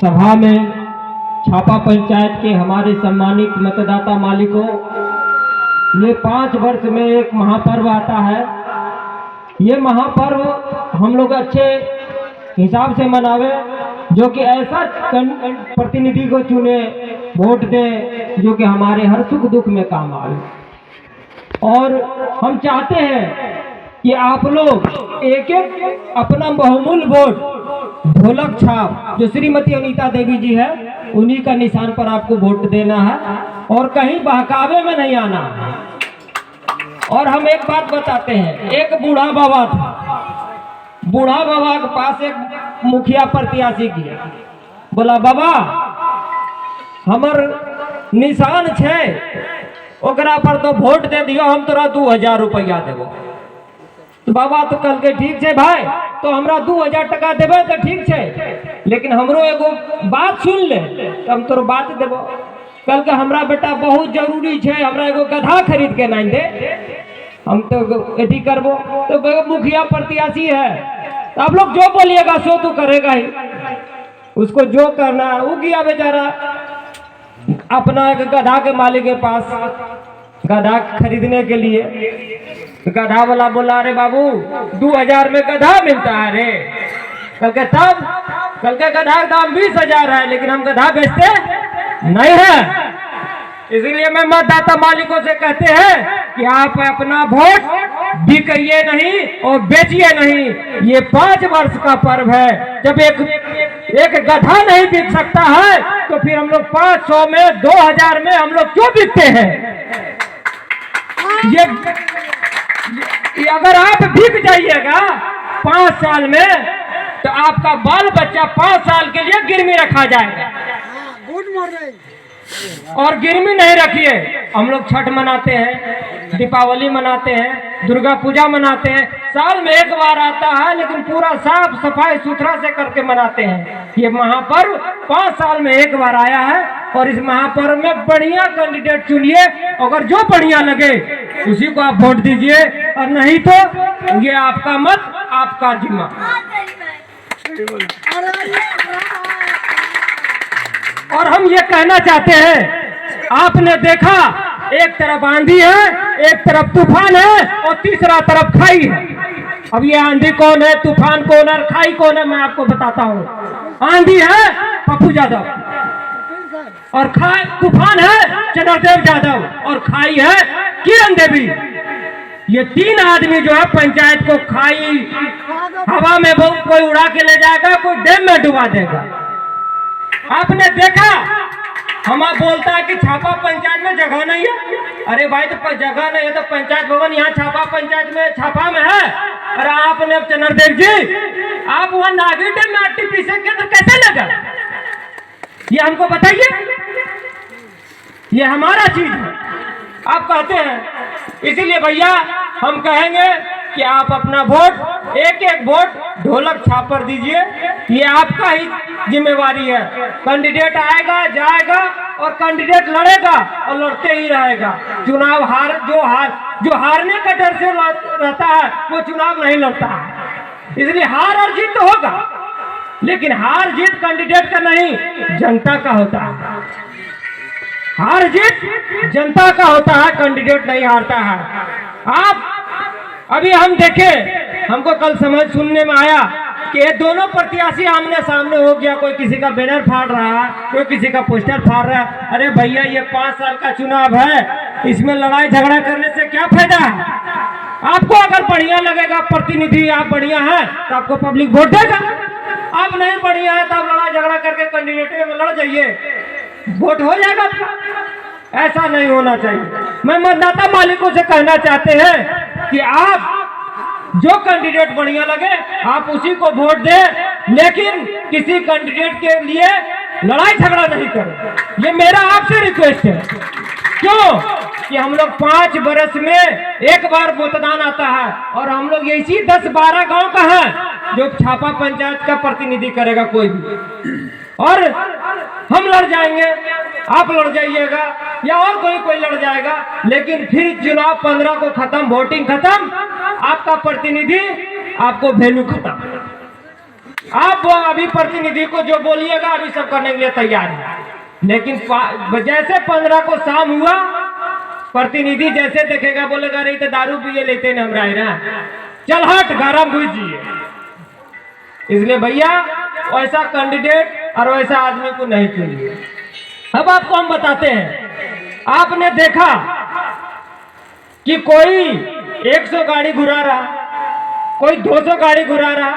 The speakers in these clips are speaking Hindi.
सभा में छापा पंचायत के हमारे सम्मानित मतदाता मालिकों, ये 5 वर्ष में एक महापर्व आता है। ये महापर्व हम लोग अच्छे हिसाब से मनावे, जो कि ऐसा प्रतिनिधि को चुने, वोट दे जो कि हमारे हर सुख दुख में काम आए। और हम चाहते हैं कि आप लोग एक एक अपना बहुमूल्य वोट ढोलक छाप जो श्रीमती अनीता देवी जी है उन्हीं का निशान पर आपको वोट देना है और कहीं बहकावे में नहीं आना। और हम एक बात बताते हैं, एक बूढ़ा बाबा था, बूढ़ा बाबा के पास एक मुखिया प्रत्याशी किया, बोला बाबा हमर निशान छे, ओकरा पर तो वोट दे दियो, हम तोरा 2000 रुपया देबो। तो बाबा तो कल के ठीक है भाई, तो हमरा 2000 टका देवे तो ठीक है, लेकिन हमरो एगो बात सुन ले तो हम तोर बात देबो। कल के हमरा बेटा बहुत जरूरी है, हमरा एगो गधा खरीद के नहीं दे, हम तो एथी करबो। तो मुखिया प्रत्याशी है, तो आप लोग जो बोलिएगा सो तो करेगा ही, उसको जो करना है। वो गया बेचारा अपना एक गधा के मालिक के पास गधा खरीदने के लिए। गधा वाला बोला अरे बाबू 2000 में गधा मिलता है रे। कल के गधा का दाम 20,000 है, लेकिन हम गधा बेचते नहीं है। इसीलिए मैं मतदाता मालिकों से कहते हैं कि आप अपना वोट बिकिए नहीं और बेचिए नहीं। ये 5 वर्ष का पर्व है, जब एक गधा नहीं बिक सकता है तो फिर हम लोग 500 में 2000 में हम लोग क्यों बिकते हैं? ये अगर आप बिक जाइएगा 5 साल में तो आपका बाल बच्चा 5 साल के लिए गिरवी रखा जाएगा। और गिरवी नहीं रखिए। हम लोग छठ मनाते हैं, दीपावली मनाते हैं, दुर्गा पूजा मनाते हैं, साल में एक बार आता है, लेकिन पूरा साफ सफाई सुथरा से करके मनाते हैं। ये महापर्व 5 साल में एक बार आया है और इस महापर्व में बढ़िया कैंडिडेट चुनिए। अगर जो बढ़िया लगे उसी को आप वोट दीजिए, और नहीं तो ये आपका मत, आपका जिम्मा। और हम ये कहना चाहते हैं, आपने देखा एक तरफ आंधी है, एक तरफ तूफान है और तीसरा तरफ खाई है। अब ये आंधी कौन है, तूफान कौन है, खाई कौन है, मैं आपको बताता हूँ। आंधी है पप्पू यादव और तूफान है चंद्रदेव यादव और खाई है किरण देवी। ये 3 आदमी जो है पंचायत को खाई हवा में कोई उड़ा के ले जाएगा, कोई डैम में डुबा देगा। आपने देखा हम बोलता है कि छापा पंचायत में जगह नहीं है। अरे भाई तो जगह नहीं है तो पंचायत भवन यहाँ छापा पंचायत में छापा में है। अरे आपने चंद्रदेव जी आप वहाँ नागिन डैम में आरटीपीसी केंद्र कैसे लगा, ये हमको बताइए। ये हमारा चीज है, आप कहते हैं। इसीलिए भैया हम कहेंगे कि आप अपना वोट एक एक वोट ढोलक छाप पर दीजिए। ये आपका ही जिम्मेवारी है। कैंडिडेट आएगा जाएगा और कैंडिडेट लड़ेगा और लड़ते ही रहेगा। चुनाव जो हारने का डर से रहता है वो चुनाव नहीं लड़ता है। इसलिए हार और जीत तो होगा, लेकिन हार जीत कैंडिडेट का नहीं, जनता का होता है। हार जीत जनता का होता है, कैंडिडेट नहीं हारता है। आप अभी हम देखे, हमको कल समझ सुनने में आया कि ये दोनों प्रत्याशी आमने सामने हो गया। कोई किसी का बैनर फाड़ रहा है, कोई किसी का पोस्टर फाड़ रहा है। अरे भैया ये 5 साल का चुनाव है, इसमें लड़ाई झगड़ा करने से क्या फायदा है? आपको अगर बढ़िया लगेगा प्रतिनिधि, आप बढ़िया है तो आपको पब्लिक वोट देगा। आप नहीं बढ़िया है तो आप लड़ाई झगड़ा करके कैंडिडेट में लड़ जाइए, वोट हो जाएगा। ऐसा नहीं होना चाहिए। मैं मतदाता मालिकों से कहना चाहते हैं कि आप जो कैंडिडेट बढ़िया लगे आप उसी को वोट दें, लेकिन किसी कैंडिडेट के लिए लड़ाई झगड़ा नहीं करें। ये मेरा आपसे रिक्वेस्ट है। क्यों कि हम लोग 5 वर्ष में एक बार मतदान आता है और हम लोग इसी 10-12 गांव का है जो छापा पंचायत का प्रतिनिधि करेगा कोई भी। और हम लड़ जाएंगे, आप लड़ जाइएगा या और कोई लड़ जाएगा, लेकिन फिर चुनाव 15 को खत्म, वोटिंग खत्म, आपका प्रतिनिधि, आपको वैल्यू खत्म। आप वो अभी प्रतिनिधि को जो बोलिएगा अभी सब करने के लिए तैयार है, लेकिन जैसे 15 को शाम हुआ प्रतिनिधि जैसे देखेगा बोलेगा रही तो दारू पिए लेते न हम रहा चल हट गरम बुझिए। इसलिए भैया वैसा कैंडिडेट और वैसा आदमी को नहीं चुनिए। अब आपको हम बताते हैं, आपने देखा कि कोई 100 गाड़ी घुरा रहा, कोई 200 गाड़ी घुरा रहा,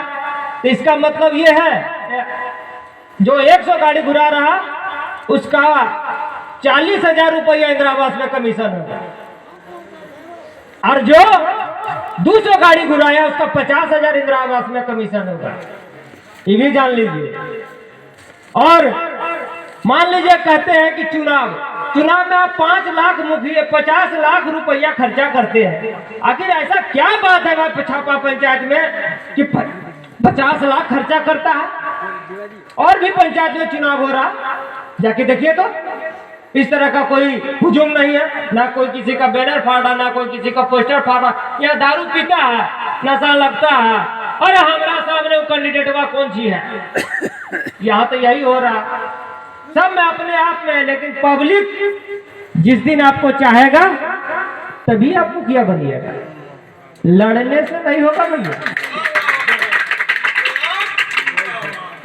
तो इसका मतलब ये है जो 100 गाड़ी घुरा रहा उसका 40,000 रुपया इंदिरा आवास में कमीशन होगा, और जो 200 गाड़ी घुराया उसका 50,000 इंदिरा आवास में कमीशन होगा। ये भी जान लीजिए। और मान लीजिए कहते हैं कि चुनाव में आप 5 लाख मुखिया 50 लाख रुपया खर्चा करते हैं। आखिर ऐसा क्या बात है भाई छापा पंचायत में कि 50 लाख खर्चा करता है और भी पंचायत में चुनाव हो रहा, जाके देखिए तो इस तरह का कोई हुजूम नहीं है, ना कोई किसी का बैनर फाड़ा, ना कोई किसी का पोस्टर फाड़ा। यहाँ दारू पीता है, नशा लगता है, अरे हमारा सामने वो कैंडिडेट हुआ कौन सी है। यहाँ तो यही हो रहा, सब में अपने आप में। लेकिन पब्लिक जिस दिन आपको चाहेगा तभी आप मुखिया बनिएगा, लड़ने से नहीं होगा भैया।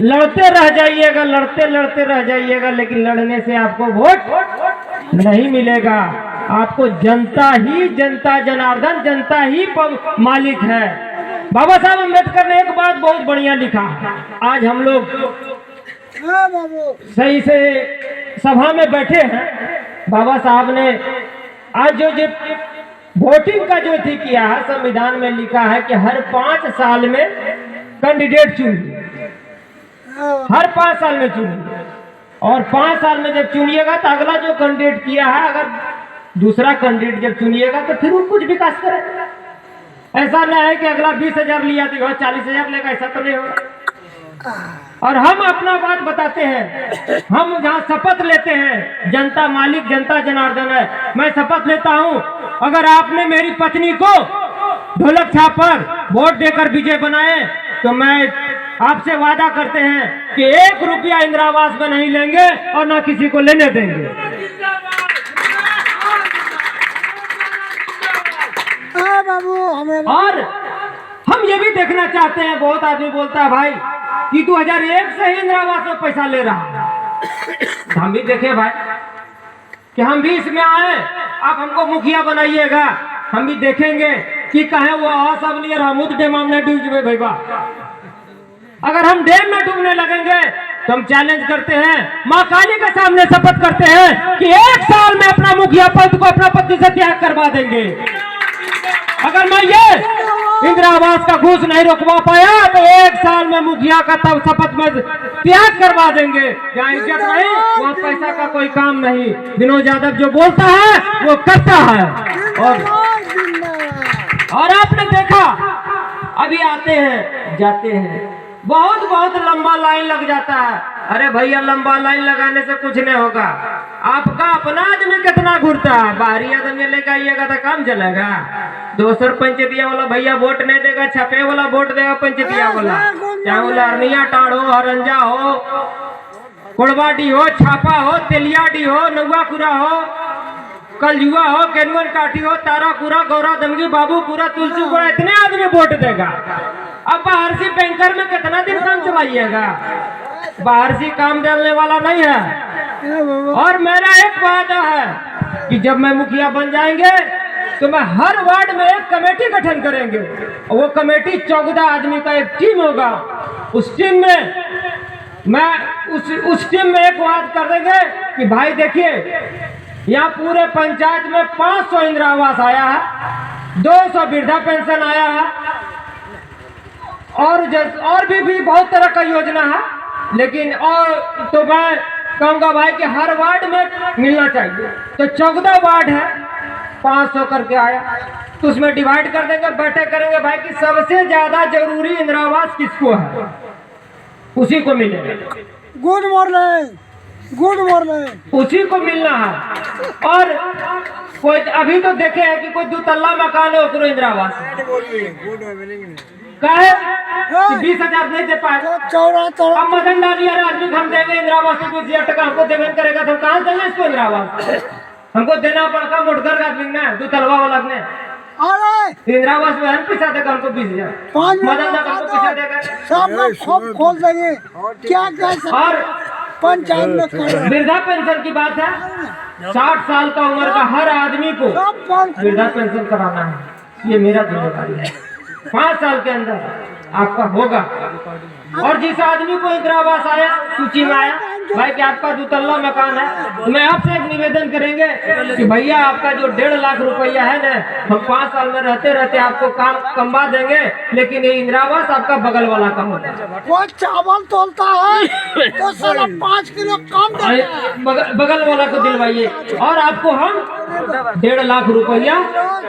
लड़ते रह जाइएगा, लड़ते लड़ते रह जाइएगा, लेकिन लड़ने से आपको वोट नहीं मिलेगा। आपको जनता ही, जनता जनार्दन, जनता ही मालिक है। बाबा साहब अम्बेडकर ने एक बात बहुत बढ़िया लिखा। आज हम लोग सही से सभा में बैठे हैं, बाबा साहब ने आज जो वोटिंग का जो थी किया है, संविधान में लिखा है कि हर 5 साल में कैंडिडेट चुनिए, हर 5 साल में चुनिए। और 5 साल में जब चुनिएगा तो अगला जो कैंडिडेट किया है, अगर दूसरा कैंडिडेट जब चुनिएगा तो फिर वो कुछ विकास करेगा। ऐसा नहीं है कि अगला 20,000 लिया तो 40,000 लेगा, ऐसा तो नहीं होगा। और हम अपना बात बताते हैं, हम जहाँ शपथ लेते हैं, जनता मालिक, जनता जनार्दन है। मैं शपथ लेता हूँ, अगर आपने मेरी पत्नी को ढोलक छाप पर वोट देकर विजय बनाए तो मैं आपसे वादा करते हैं कि 1 रुपया इंदिरा आवास में नहीं लेंगे और ना किसी को लेने देंगे। और हम ये भी देखना चाहते हैं, बहुत आदमी बोलता है भाई कि 2001 से ही इंदिरा आवास में पैसा ले रहा है। हम भी देखे भाई कि हम भी इसमें आए, आप हमको मुखिया बनाइएगा, हम भी देखेंगे कि कहे वो सब लिए हम डैम में डूब भैया। अगर हम डैम में डूबने लगेंगे तो हम चैलेंज करते हैं, माँ काली के सामने शपथ करते हैं कि 1 साल में अपना मुखिया पद को अपना पति से त्याग करवा देंगे। अगर मैं ये इंदिरा आवास का घूस नहीं रोकवा पाया तो 1 साल में मुखिया का तब शपथ में त्याग करवा देंगे। जहाँ इज्जत नहीं वहाँ पैसा का कोई काम नहीं। विनोद यादव जो बोलता है वो करता है। और आपने देखा अभी आते हैं जाते हैं, बहुत बहुत लंबा लाइन लग जाता है। अरे भैया लंबा लाइन लगाने से कुछ नहीं होगा। आपका अपना आदमी कितना घूरता है, बाहरी आदमी लेकर आइएगा तो काम चलेगा। दोसर पंचायतिया वाला भैया वोट नहीं देगा, छपे वाला वोट देगा पंचायतिया वाला, चाहे वो लरनिया टाड़ हो, हरंजा हो, कोड़वाडी हो, छापा हो, तेलियाडी हो, नौवाकुरा हो, कलजुआ हो, केनवन काठी हो, तारापुरा, गौरा दमगी, बाबूपुरा, तुलसीपुरा, इतने आदमी वोट देगा। अब बाहर से बैंकर में कितना दिन काम चलाइएगा, बाहर से काम डालने वाला नहीं है। और मेरा एक वादा है कि जब मैं मुखिया बन जाएंगे तो मैं हर वार्ड में एक कमेटी गठन करेंगे। वो कमेटी 14 आदमी का एक टीम होगा। उस टीम में मैं उस टीम में एक बात कर देंगे कि भाई देखिए यहाँ पूरे पंचायत में 500 इंदिरा आवास आया है, 200 वृद्धा पेंशन आया है, और भी बहुत तरह का योजना है। लेकिन और तो मैं कहूँगा भाई कि हर वार्ड में मिलना चाहिए। तो 14 वार्ड है, 500 करके आया, तो उसमें डिवाइड कर देंगे, बैठक करेंगे भाई कि सबसे ज्यादा जरूरी इंदिरा आवास किसको है, उसी को मिलेगा। गुड मॉर्निंग, गुड मॉर्निंग, उसी को मिलना है। और कोई अभी तो देखे हैं कि कोई 2 तल्ला मकान है उसको इंदिरा आवास। कहे 20,000 नहीं दे पाए। चौरा अब मदन लाल यार आदमी हम देंगे इंदिरा आवास को 20,000 टका हमको देवेन करेगा तो हम कहाँ देंगे इसको इंदिरा आवास? हमको देना पड़ेगा मोटकर आदमी ने, दो तलवा वाला ने। अरे इंदिरा आवास में हम पैसा देगा हमको 20,000, 5 मदन लाल हमको पैसा देगा। सब लोग सब खोल देंगे। क्या कह सकते और पंचायत में करो। वृद्धा पेंशन की बात है, 60 साल का उम्र का हर आदमी को सब कौन वृद्धा पेंशन कराना है, ये मेरा जिम्मेदारी है। 5 साल के अंदर आपका होगा। और जिस आदमी को इंदिरा आवास आया, सूची में आया भाई कि आपका 2 तल्ला मकान है, तो मैं आपसे एक निवेदन करेंगे कि भैया आपका जो 1.5 लाख रुपया है ना, हम 5 साल में रहते रहते आपको काम कमवा देंगे, लेकिन ये इंदिरा आवास आपका बगल वाला का होगा। कोई चावल तोलता है तो साला 5 किलो कम देता है। बगल वाला को दिलवाइए और आपको हम 1.5 लाख रुपया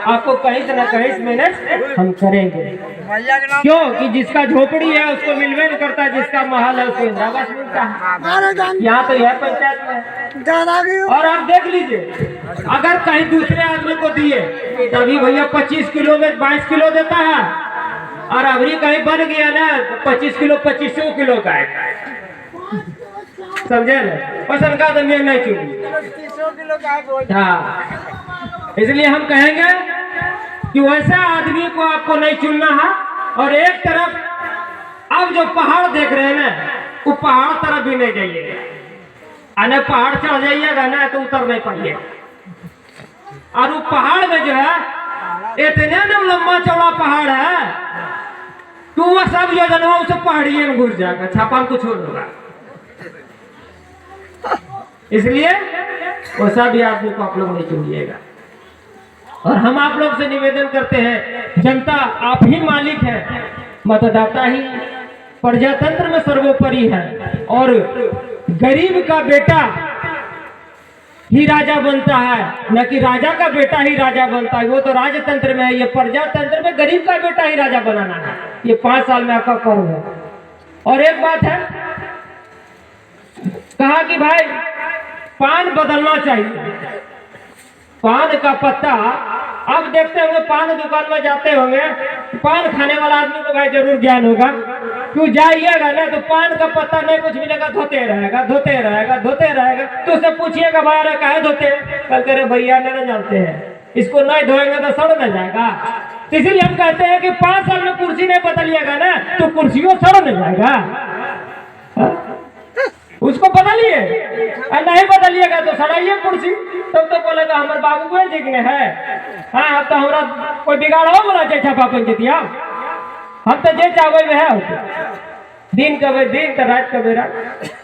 आपको कहीं से न कहीं से मैनेज हम करेंगे। क्यों कि जिसका झोपड़ी है उसको मिलवे नहीं करता, जिसका महल है उसको इंदिरा आवास मिलता है। अरे जान यहाँ तो यह पंचायत में। दादागी और आप देख लीजिए, अगर कहीं दूसरे आदमी को दिए तभी भैया 25 किलो में 22 किलो देता है, और अबरी कहीं बन गया ना 25 किलो 2500 किलो का है। समझे ना, पसंद का तो मैं नहीं चुनी। हाँ, इसलिए हम कहेंगे कि वैसा आदमी को आपको नहीं चुनना है। और एक तरफ अब जो पहाड़ देख रहे हैं ना, वो पहाड़ तरफ भी नहीं जाइएगा। अने पहाड़ चढ़ जाइएगा ना तो उतर नहीं पाइए। और वो पहाड़ में जो है इतने ना लंबा चौड़ा पहाड़ है तो वो सब योजना उसे पहाड़िए में घुस जाएगा, छापा में कुछ होगा। इसलिए वैसा भी आदमी को आप लोग नहीं चुनिएगा। और हम आप लोग से निवेदन करते हैं, जनता आप ही मालिक है, मतदाता ही प्रजातंत्र में सर्वोपरि है। और गरीब का बेटा ही राजा बनता है, न कि राजा का बेटा ही राजा बनता है। वो तो राजतंत्र में है, ये प्रजातंत्र में गरीब का बेटा ही राजा बनाना है। ये 5 साल में आपका कर्म है। और एक बात है, कहा कि भाई पान बदलना चाहिए। पान का पत्ता अब देखते होंगे, पान दुकान में जाते होंगे, पान खाने वाला आदमी को भाई जरूर ज्ञान होगा। क्यों जाइएगा ना तो पान का पत्ता नहीं कुछ मिलेगा, धोते रहेगा धोते रहेगा धोते रहेगा। तो उससे पूछिएगा भाई अरे काहे धोते, कल करे भैया नहीं जानते हैं, इसको नहीं धोएंगे तो सड़ न जाएगा। तो इसीलिए हम कहते हैं कि 5 साल में कुर्सी नहीं बदलिएगा ना तो कुर्सियों सड़ न जाएगा। उसको बदलिए, और नहीं बदलिएगा तो सड़ाइए कुर्सी। तब तो बोलेगा हमारे बाबू को जिग्ने है। हाँ, अब तो हमारा कोई बिगाड़ हो बोला चाहे छापा पंचायतिया, हम तो जे चाहे में है। दिन कबे दिन तो रात कबे रात,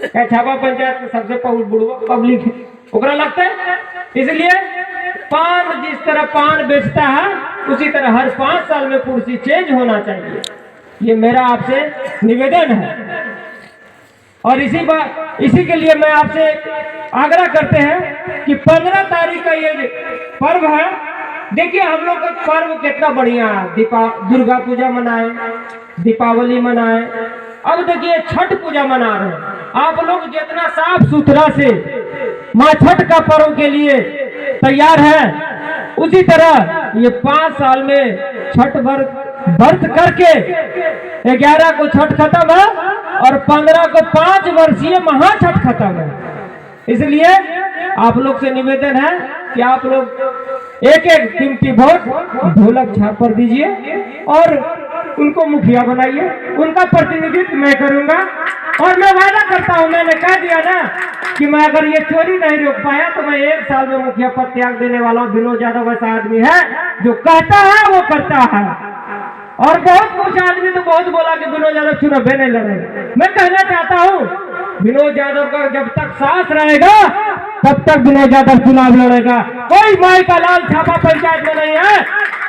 क्या छापा पंचायत में सबसे पब्लिक ओकरा लगता है। इसलिए पान जिस तरह पान बेचता है उसी तरह हर 5 साल में कुर्सी चेंज होना चाहिए। ये मेरा आपसे निवेदन है। और इसी के लिए मैं आपसे आग्रह करते हैं कि 15 तारीख का ये पर्व है। देखिए हम लोग का पर्व कितना बढ़िया है, दुर्गा पूजा मनाए, दीपावली मनाए, अब देखिए छठ पूजा मना रहे हैं। आप लोग जितना साफ सुथरा से माँ छठ का पर्व के लिए तैयार है, उसी तरह ये 5 साल में छठ व्रत करके 11 को छठ खत्म है और 15 को 5 वर्षीय महा छठ खत्म है। इसलिए आप लोग से निवेदन है कि आप लोग एक एक कीमती वोट ढोलक छाप पर दीजिए और उनको मुखिया बनाइए। उनका प्रतिनिधित्व मैं करूंगा। और मैं वादा करता हूं, मैंने कह दिया ना कि मैं अगर ये चोरी नहीं रोक पाया तो मैं 1 साल में मुखिया पद त्याग देने वाला हूं। विनोद यादव ऐसा आदमी है जो कहता है वो करता है। और बहुत कुछ आदमी तो बहुत बोला कि विनोद यादव चुनाव नहीं लड़ेगा। मैं कहना चाहता हूँ विनोद यादव का जब तक सांस रहेगा तब तक विनोद यादव चुनाव लड़ेगा। कोई माई का लाल छापा पंचायत में नहीं है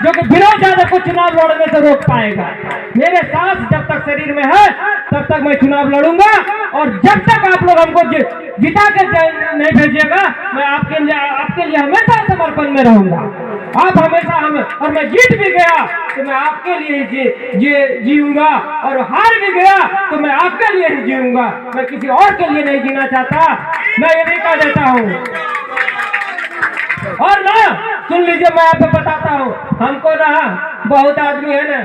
जो कि विनोद यादव को चुनाव लड़ने से रोक पाएगा। मेरे सांस जब तक शरीर में है तब तक मैं चुनाव लड़ूंगा। और जब तक आप लोग हमको जिता के नहीं भेजिएगा मैं आपके लिए हमेशा समर्पण में रहूंगा। आप हमेशा हमें, और मैं जीत भी गया तो मैं आपके लिए जीऊंगा, और हार भी गया तो मैं आपके लिए ही जीऊंगा। मैं किसी और के लिए नहीं जीना चाहता। मैं ये नहीं कह देता हूँ। और ना सुन लीजिए, मैं आपको बताता हूँ, हमको ना बहुत आदमी है ना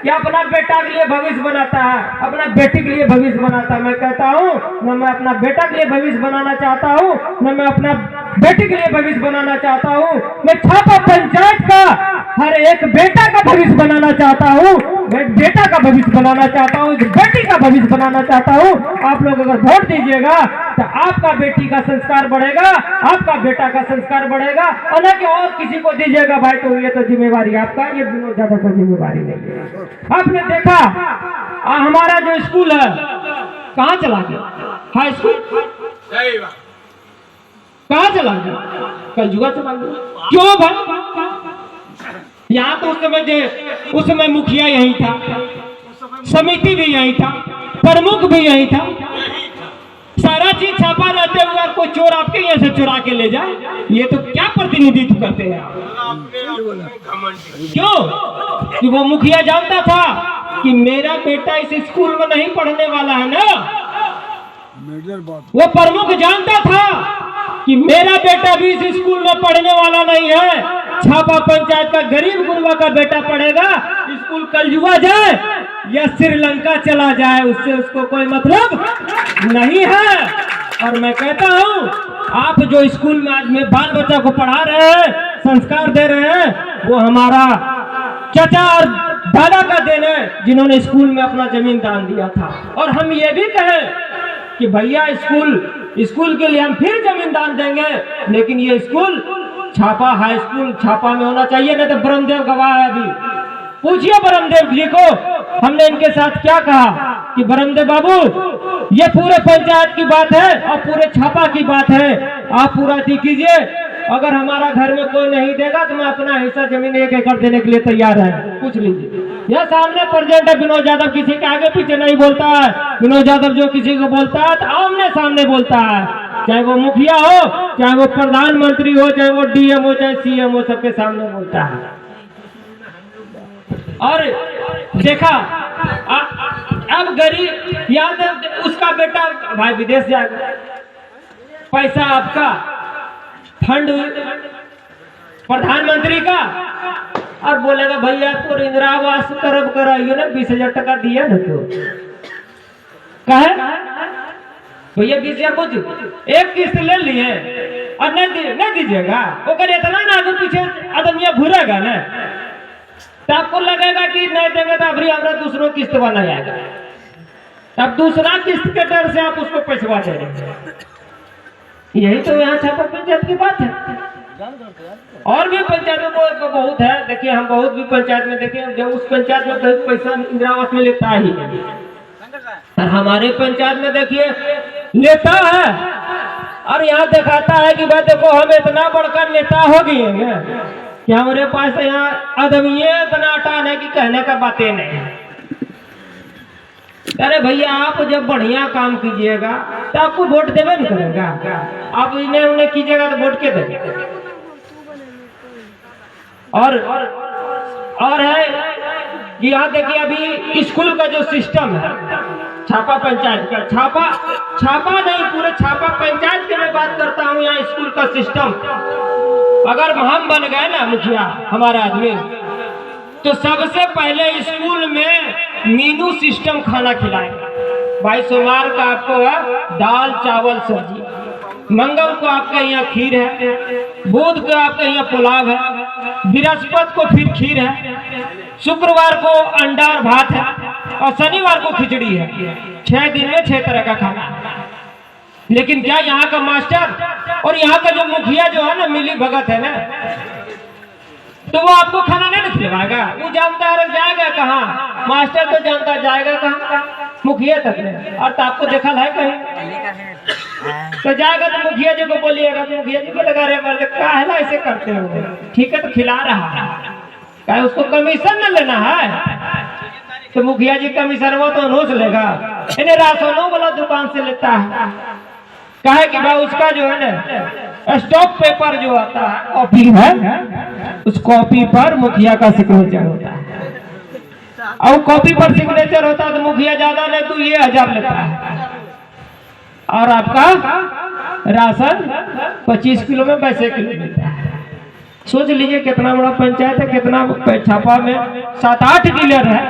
या अपना बेटा के लिए भविष्य बनाता है, अपना बेटी के लिए भविष्य बनाता है। मैं कहता हूँ न मैं अपना बेटा के लिए भविष्य बनाना चाहता हूँ, न मैं अपना बेटी के लिए भविष्य बनाना चाहता हूँ। मैं छापा पंचायत का हर एक बेटा का भविष्य बनाना चाहता हूँ, मैं बेटा का भविष्य बनाना चाहता हूँ, एक बेटी का भविष्य बनाना चाहता हूँ। आप लोग अगर वोट दीजिएगा तो आपका बेटी का संस्कार बढ़ेगा, आपका बेटा का संस्कार बढ़ेगा, और न कि और किसी को दीजिएगा भाई तो ये तो जिम्मेवारी आपका, ये विनोद यादव का जिम्मेवारी नहीं है। आपने देखा हमारा जो स्कूल है कहाँ चला गया, हाई स्कूल कहाँ चला गया, कलजुआ चला गया। क्यों भाई? यहाँ तो उस समय मुखिया यही था, समिति भी यही था, प्रमुख भी यही था, सारा चीज छापा रहते हुए कोई चोर आपके यहाँ से चुरा के ले जाए, ये तो क्या प्रतिनिधित्व करते हैं आप? क्यों? कि वो मुखिया जानता था कि मेरा बेटा इस स्कूल में नहीं पढ़ने वाला है ना, वो प्रमुख जानता था कि मेरा बेटा भी इस स्कूल में पढ़ने वाला नहीं है, छापा पंचायत का गरीब गुरबा का बेटा पढ़ेगा, स्कूल कलजुआ जाए या श्रीलंका चला जाए उससे उसको कोई मतलब नहीं है। और मैं कहता हूँ आप जो स्कूल में आज में बाल बच्चा को पढ़ा रहे हैं, संस्कार दे रहे हैं, वो हमारा चाचा और दादा का देन है जिन्होंने स्कूल में अपना जमीन दान दिया था। और हम ये भी कहें कि भैया स्कूल के लिए हम फिर जमीन दान देंगे, लेकिन ये स्कूल छापा हाई स्कूल छापा में होना चाहिए, नहीं तो ब्रह्मदेव गवाह है। अभी पूछिए ब्रह्मदेव जी को हमने इनके साथ क्या कहा कि ब्रह्मदेव बाबू ये पूरे पंचायत की बात है और पूरे छापा की बात है, आप पूरा कीजिए, अगर हमारा घर में कोई नहीं देगा तो मैं अपना हिस्सा जमीन 1 एकड़ देने के लिए तैयार है, पूछ लीजिए। यह सामने प्रेजेंट है, विनोद यादव किसी के आगे पीछे नहीं बोलता है, विनोद यादव जो किसी को बोलता है तो आमने सामने बोलता है, चाहे वो मुखिया हो, चाहे वो प्रधानमंत्री हो, चाहे वो डीएम हो, चाहे सीएम हो, सबके सामने बोलता है। और देखा अब गरीब याद उसका बेटा भाई विदेश जाएगा, पैसा आपका फंड प्रधानमंत्री का, और बोलेगा भैया तो इंदिरा आवास करब कराइए ना, 20,000 टका दिया ना, तो कहे भैया 20,000 कुछ एक किस्त ले लिए और नहीं दीजिएगा, वो करे इतना ना आगे पीछे आदमिया घूरेगा ना, तो आपको लगेगा कि नहीं देंगे तो अभी हमारा दूसरों किस्त बना जाएगा, तब दूसरा किस्त के डर से आप उसको पैसा दे देंगे। यही तो यहाँ छापा पंचायत की बात है। और भी पंचायतों को बहुत है, देखिए हम बहुत भी पंचायत में देखे, जब उस पंचायत में तो पैसा इंदिरा आवास में लेता ही है, और हमारे पंचायत में देखिए लेता है, और यहाँ दिखाता है कि भाई देखो हम इतना बड़का नेता हो गए हैं कि हमारे पास यहाँ आदमी इतना अटान है कि कहने का बातें नहीं है। अरे भैया आप जब बढ़िया काम कीजिएगा तो आपको वोट देवे नहीं करेगा, आप इन्हें उन्हें कीजिएगा तो वोट के देंगे। और है कि यहाँ देखिए अभी स्कूल का जो सिस्टम है छापा पंचायत का, छापा नहीं पूरे छापा पंचायत की मैं बात करता हूँ। यहाँ स्कूल का सिस्टम अगर हम बन गए ना मुखिया हमारा आदमी, तो सबसे पहले स्कूल में मीनू सिस्टम खाना खिलाएंगे। भाई सोमवार का आपको है दाल चावल सब्जी, मंगल को आपके यहाँ खीर है, बुध को आपके यहाँ पुलाव है, बृहस्पति को फिर खीर है, शुक्रवार को अंडा और भात है, और शनिवार को खिचड़ी है। 6 दिन में 6 तरह का खाना है। लेकिन क्या यहाँ का मास्टर और यहाँ का जो मुखिया जो है ना मिली भगत है ना, तो वो आपको खाना नहीं खिलवाएगा, वो जानता है जाएगा कहाँ, मास्टर तो जानता जाएगा कहाँ, मुखिया तक नहीं। और तो आपको देखा है कहीं तो जाएगा तो मुखिया जी को बोलिएगा, तो मुखिया जी को लगा रहे मर्द काहे ऐसे करते हो, ठीक है तो खिला रहा है, क्या उसको कमीशन न लेना है, तो मुखिया जी कमीशन वो तो नोच लेगा, इन्हें राशनों वाला दुकान से लेता है। कहे कि भाई उसका जो है ना स्टॉक पेपर जो आता है कॉपी है, उस कॉपी पर मुखिया का सिग्नेचर होता है, और कॉपी पर सिग्नेचर होता है तो मुखिया ज्यादा नहीं तो ये 1000 लेता है, और आपका राशन 25 किलो में 22 किलो मिलता है। सोच लीजिए कितना बड़ा पंचायत है, कितना छापा में 7-8 डीलर है,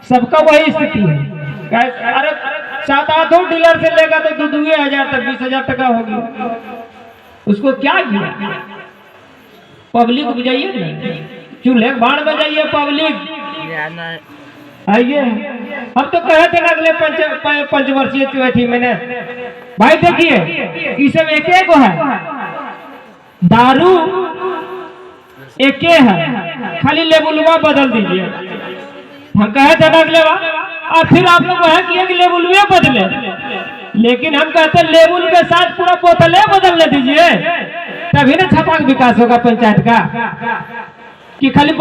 सबका वही स्थिति है। अरे 7-8 डीलर से लेगा तो 2-2,000 तक 20,000 टका होगी। उसको क्या किया? पब्लिक बजाइए ना, चूल्हे बाढ़ बजाइए पब्लिक आइए। हम तो कहे थे अगले पंचवर्षीय चौथी मैंने भाई देखिए ये सब एक एक है, दारू एक है, खाली लेबुलवा बदल दीजिए। हम कहे थे अगले बार और फिर आप लोग वह किए कि लेबुलवे बदले, लेकिन हम कहते लेबुल के साथ पूरा बोतलें बदलने दीजिए, तभी ना छपाक विकास होगा पंचायत का। कि खाली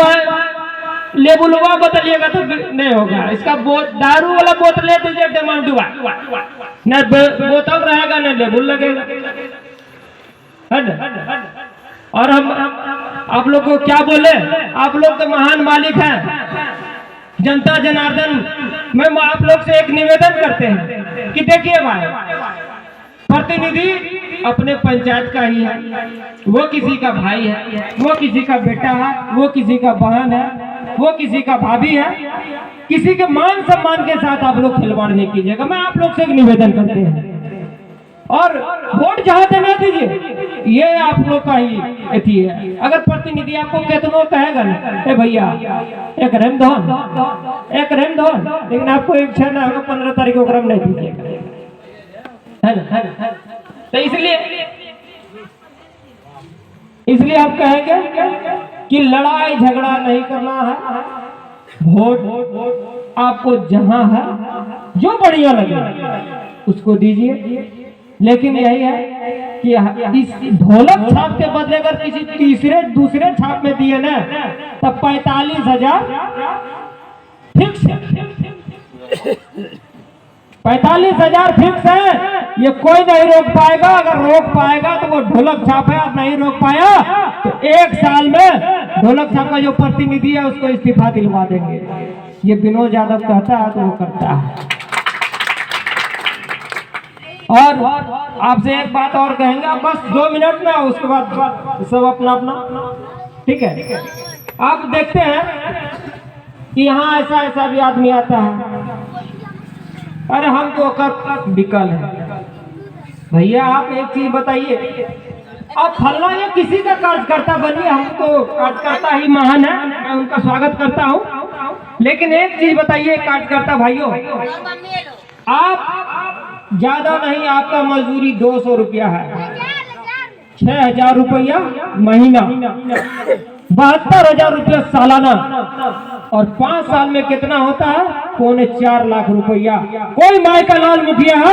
लेबुलवा बदलिएगा तो नहीं होगा। इसका दारू वाला बोतल दीजिए डिमांडवा, न बोतल रहेगा न लेबुल लगेगा, है ना। और हम आप लोग को क्या बोले, आप लोग तो महान मालिक हैं, जनता जनार्दन में आप लोग से एक निवेदन करते हैं कि देखिए भाई प्रतिनिधि अपने पंचायत का ही है, वो किसी का भाई है, वो किसी का बेटा है, वो किसी का बहन है, वो किसी का भाभी है। किसी के मान सम्मान के साथ आप लोग खिलवाड़ नहीं कीजिएगा, मैं आप लोग से एक निवेदन करते हैं। और वोट जहाँ देना दीजिए, ये आप लोग का ही अथी है। अगर प्रतिनिधि आपको कितनों कहेगा ना ए भैया एक रेम धोन, लेकिन आपको एक छह ना होगा 15 तारीख को क्रम नहीं दीजिएगा, है ना। तो इसलिए आप कहेंगे कि लड़ाई झगड़ा नहीं करना है, वोट आपको जहां है जो बढ़िया लगे उसको दीजिए। लेकिन यही है कि इस ढोलक छाप के बदले अगर किसी दूसरे छाप में दिए ना तब 45,000 फिक्स है, 45,000 फिक्स है। ये कोई नहीं रोक पाएगा, अगर रोक पाएगा तो वो ढोलक छाप है, और नहीं रोक पाया तो 1 साल में ढोलक छाप का जो प्रतिनिधि है उसको इस्तीफा दिलवा देंगे। ये विनोद यादव कहता है तो वो करता है। और आपसे एक बात और कहेंगे, आप बस 2 मिनट ना, उसके बाद सब अपना अपना, ठीक है। आप देखते हैं कि यहाँ ऐसा भी आदमी आता है, अरे हम तो कर विकल है। भैया आप एक चीज बताइए, आप फलना या किसी का कार्यकर्ता बनिए, हम तो कार्यकर्ता ही महान है, मैं उनका स्वागत करता हूँ। लेकिन एक चीज बताइए कार्यकर्ता भाइयों, आप ज्यादा नहीं, आपका मजदूरी 200 रुपया है, 6,000 रुपया महीना, 72,000 रुपया सालाना, और 5 साल में कितना होता है? 4.25 लाख रुपया। कोई माई का लाल मुखिया है